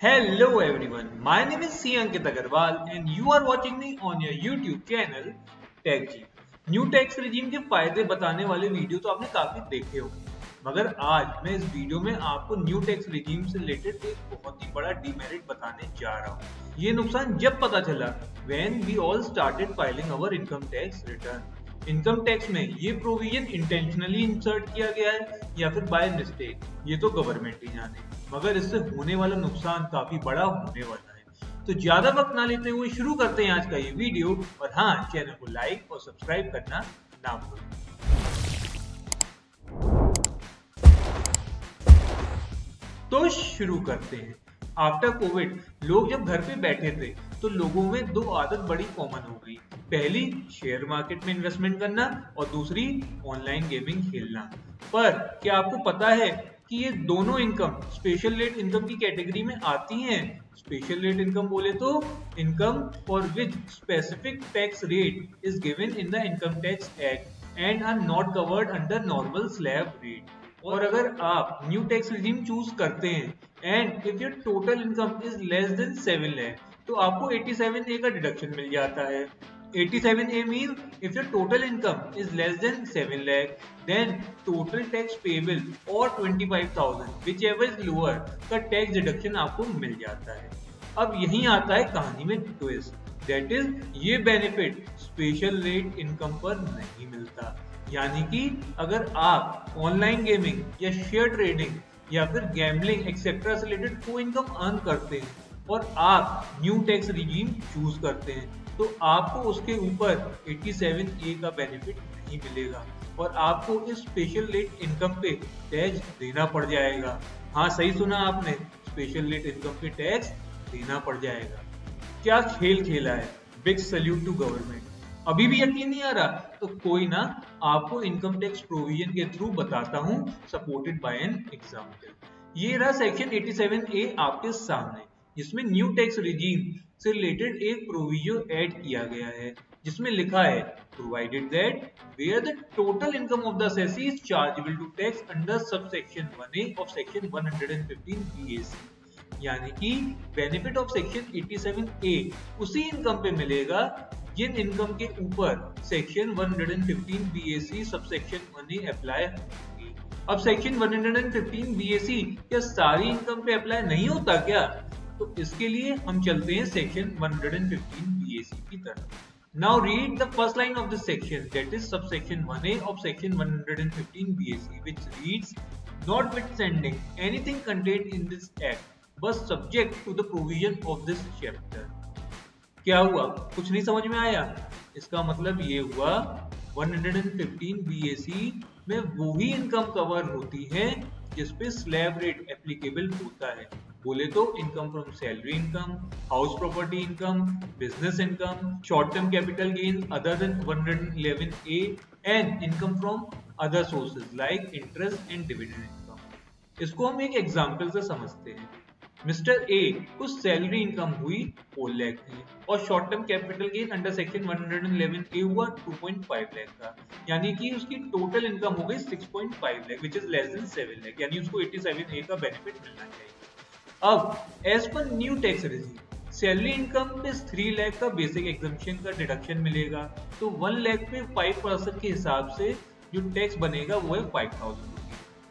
Hello everyone, my name is C. Ankit Agarwal and you are watching me on your YouTube channel TechG। New tax regime के फायदे बताने वाले video तो आपने काफी देखे होंगे, मगर आज मैं इस वीडियो में आपको न्यू टैक्स रिजीम से रिलेटेड एक बहुत ही बड़ा डिमेरिट बताने जा रहा हूँ। ये नुकसान जब पता चला when we all started filing our income tax return। Income tax में ये प्रोविजन इंटेंशनली इंसर्ट किया गया है या फिर बाय मिस्टेक, ये तो गवर्नमेंट ही जाने, मगर इससे होने वाला नुकसान काफी बड़ा होने वाला है। तो ज्यादा वक्त ना लेते हुए शुरू करते हैं आज का ये वीडियो। और हाँ, चैनल को लाइक और सब्सक्राइब करना ना भूलें। तो शुरू करते हैं। आफ्टर कोविड लोग जब घर पे बैठे थे तो लोगों में दो आदत बड़ी कॉमन हो गई। पहली शेयर मार्केट में इन्वेस्टमेंट करना और दूसरी ऑनलाइन गेमिंग खेलना। पर क्या आपको पता है कि ये दोनों इनकम स्पेशल रेट इनकम की कैटेगरी में आती हैं? स्पेशल रेट इनकम बोले तो income for which specific tax rate is given in the income tax act and are not covered under normal slab rate. और अगर आप न्यू टैक्स रिजीम चूज करते हैं and if your total income is less than 7 lakh तो आपको 87A का deduction मिल जाता है। 87A mean if your total income is less than 7 lakh then total tax payable और 25,000 विच एवर इज लोअर का टैक्स डिडक्शन आपको मिल जाता है। अब यहीं आता है कहानी में ट्विस्ट, दैट इज ये बेनिफिट स्पेशल रेट इनकम पर नहीं मिलता। यानी कि अगर आप ऑनलाइन गेमिंग या शेयर ट्रेडिंग या फिर गैम्बलिंग एक्सेट्रा से रिलेटेड कोई इनकम अर्न करते हैं और आप न्यू टैक्स रिजीम चूज करते हैं तो आपको उसके ऊपर 87A का बेनिफिट नहीं मिलेगा और आपको इस स्पेशल रेट इनकम पे टैक्स देना पड़ जाएगा। हाँ, सही सुना आपने, स्पेशल रेट इनकम पे टैक्स देना पड़ जाएगा। क्या खेल खेला है, बिग सैल्यूट टू गवर्नमेंट। अभी भी यकीन नहीं आ रहा तो कोई ना, आपको इनकम टैक्स प्रोविजन के थ्रू बताता हूँ सपोर्टेड बाय एन एग्जांपल। ये रहा सेक्शन 87A आपके सामने, जिसमें न्यू टैक्स रिजीम से रिलेटेड एक प्रोविजन ऐड किया गया है जिसमें लिखा है provided that where the total income of the assessee is chargeable to tax under subsection 1A of section 115 BAC। यानी कि बेनिफिट ऑफ सेक्शन 87A उसी इनकम पे मिलेगा जिन इनकम के ऊपर section 115 BAC subsection 1A apply होगी। अब सेक्शन 115 BAC क्या सारी इनकम पे अप्लाई नहीं होता क्या? तो इसके लिए हम चलते हैं सेक्शन 115 BAC की तरफ। Now read the first line of this section, that is subsection 1A of section 115 BAC, which reads, notwithstanding anything contained in this act was subject to the provision of this chapter। क्या हुआ, कुछ नहीं समझ में आया? इसका मतलब ये हुआ 115 BAC में वही इनकम कवर होती है जिसपे स्लैब रेट एप्लीकेबल होता है। बोले तो income from salary income, house property income, business income, short term capital gain other than 111A and income from other sources like interest and dividend income. इसको हम एक एग्जांपल से समझते हैं। मिस्टर ए को सैलरी इनकम हुई 4 लाख की और short term capital gain under section 111A हुआ 2.5 लाख का, यानी कि उसकी टोटल इनकम हो गई 6.5 lakh which is less than 7 lakh, यानी उसको 87A का बेनिफिट मिलना चाहिए। अब as per new tax regime salary income पे 3 लाख का बेसिक एग्जम्पशन का डिडक्शन मिलेगा, तो 1 लाख पे 5% के हिसाब से जो टैक्स बनेगा वो है 5,000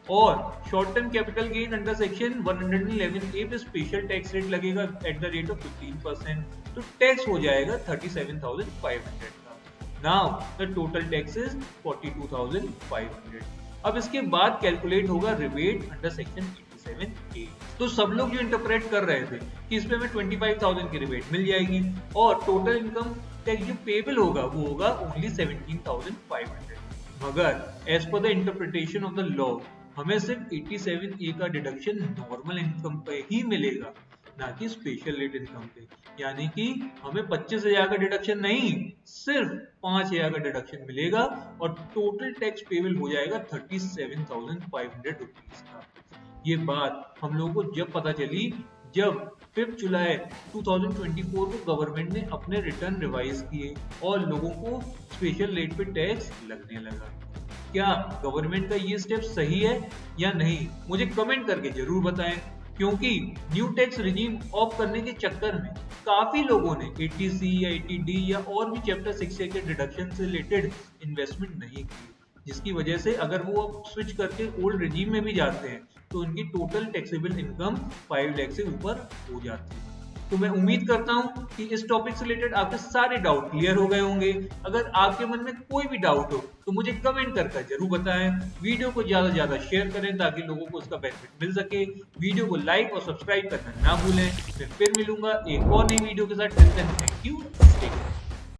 और short term capital gain under section 111A पे स्पेशल टैक्स रेट लगेगा एट द रेट ऑफ 15%, तो टैक्स हो जाएगा 37,500 का। Now the total tax is 42,500। अब इसके बाद कैलकुलेट होगा रिबेट अंडर सेक्शन 87A। तो सब लोग जो इंटरप्रेट कर रहे थे कि इसमें हमें 25,000 की रिबेट मिल जाएगी और टोटल इनकम टैक्स जो पेबल होगा वो होगा ओनली 17,500, मगर as per the interpretation of the law हमें सिर्फ 87A का डिडक्शन नॉर्मल इनकम पे ही मिलेगा, ना कि स्पेशल रेट इनकम पे। यानी कि हमें 25,000 का डिडक्शन नहीं, सिर्फ 5,000 का डिडक्शन मिलेगा और टोटल टैक्स पेबल हो जाएगा 37,500 रुपीज का। ये बात हम लोगों को जब पता चली जब 5 जुलाई 2024 को गवर्नमेंट ने अपने रिटर्न रिवाइज किए और लोगों को स्पेशल रेट पे टैक्स लगने लगा। क्या गवर्नमेंट का ये स्टेप सही है या नहीं, मुझे कमेंट करके जरूर बताएं। क्योंकि न्यू टैक्स रिजीम ऑफ करने के चक्कर में काफी लोगों ने 80C या 80D या और भी चैप्टर 6A के डिडक्शन से रिलेटेड इन्वेस्टमेंट नहीं की, जिसकी वजह से अगर वो अब स्विच करके ओल्ड रिजीम में भी जाते हैं तो उनकी टोटल टैक्सेबल इनकम 5 लाख से ऊपर हो जाती है। तो मैं उम्मीद करता हूं कि इस टॉपिक से रिलेटेड आपके सारे डाउट क्लियर हो गए होंगे। अगर आपके मन में कोई भी डाउट हो तो मुझे कमेंट करके जरूर बताएं। वीडियो को ज्यादा से ज्यादा शेयर करें ताकि लोगों को इसका बेनिफिट मिल सके। वीडियो को लाइक और सब्सक्राइब करना ना भूलें। मैं फिर मिलूंगा एक और नई वीडियो के साथ। Thank you.